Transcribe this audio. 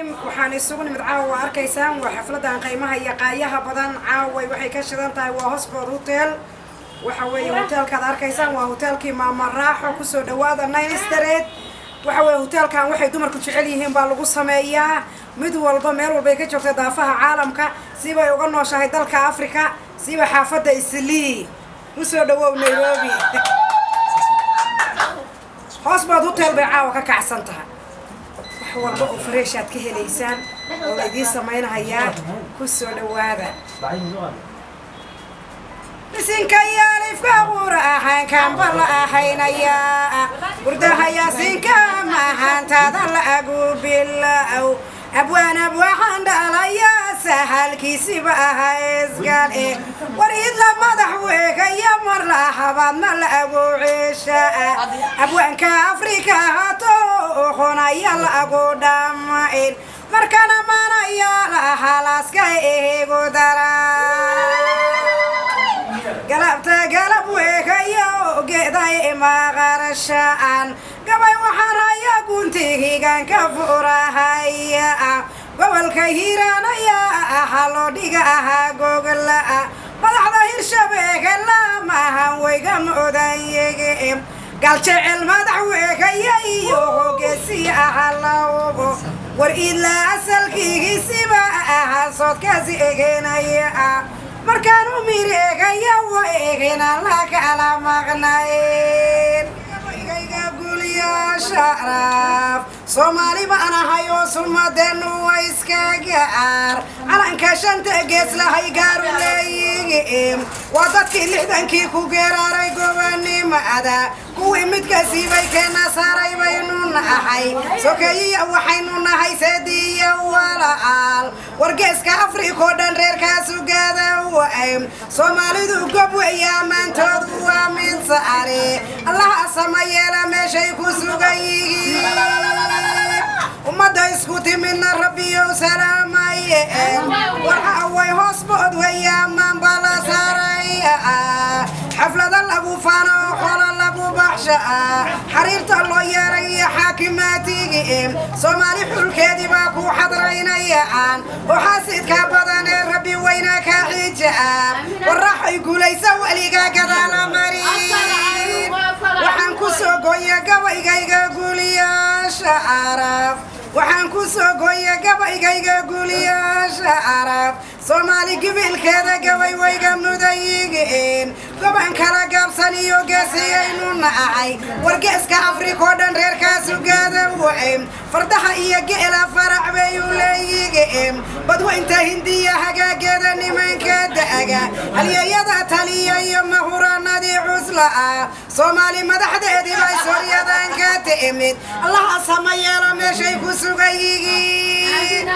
waxaan isugu nimid caawa arkaysaan waa xafladan qiimaha iyo qaayaha badan caawa waxay ka shidan tahay waa Hotspot Hotel waxa weeye hotelka arkaysaan waa hotelkii Maama Raaxo ku soo dhawaada 9 Street waxa weeye hotelkan waxay dumarku jecel yihiin baa lagu sameeyaa mid walba meel walba ay ka joogto daafaha caalamka siba ay uga nooshahay dalka Afrika siba xaafada Islii u soo dhawow Nairobi Hotspot Hotel bay caawa ka kacsan tahay والله فريشات كهليسان ولدي سمعنا هيا كسر الوادة بسين كيالي فقورة حين كان بلا حين يا وردها يا سين كما حين تضل أقول بالله أبوان عند عليا سهل كيسي بقى إزقال إيه وريد لما ضحويك يا مرة حبان ملا أبو عشاء أبوان كأفريكا هاتو خونا يلا أبو دمائل مركنا مانا يلا حلاس كايه قدرا قلب ويكيو قيداي ما غرشان قبي وحنا يا كنتي كان كفورا هيا قبل كهيرانا يا حلو ديغا جوجل مدحدا هيرشبيك لا ما ويغم اودايغ قال جعل مدح ويكيو قسي حلو وريد لا اسلكي سيبا صوت كاسيغنايا markaanu mireegaya waeegina la kala maqnayn igayga guliya sharaf Soomaali baan ahayo sumadeenu way iska gaar calanka shanta gees lahay gaar u leeyeen wadadkii lixdankii ku geeraray gobanimada kuwii midka siibay keena saaray baynu nahay sokeeyo waxaynu nahay sadiya walaal wargeeska Afrika dhan reerkaas u gaada Soomaalidu gob weeyaa maantoodu waa mid saare Allah sameeyay meeshay ku sugayihiin umada isku timina rabbiyo salaamaye waxa way Hotspot weeyaa man bala saaraya xaflada lagu faano xoolo lagu baxsha xariirta loo yeeray xaakimaatiga Soomaali xulkeedii baa ku xadraynayaan waxaasidka badan ee rabbi weyna ka xijaab waraxay guulaysa waliga gadaala marin waxaan ku soo gooyay gabaygayga guuliyaasha arab waxaan ku soo gooyay gabaygayga guuliyaasha arab Soomaali gibilkeeda gabay wayga mudayigeen goban kala gaabsan iyo geesiyaynu nahay wargeeska Afrika dhan reerkaas u gaada wayn fardaha iyo geela farac bay u leeyeen badweynta Hindiya hagaageeda nimanka daaga haliyada taliya iyo mahuranadii cusla Soomaali madaxdeedii bay Sooriyadan ka timid Allah sameeyay meeshay ku sugayihiin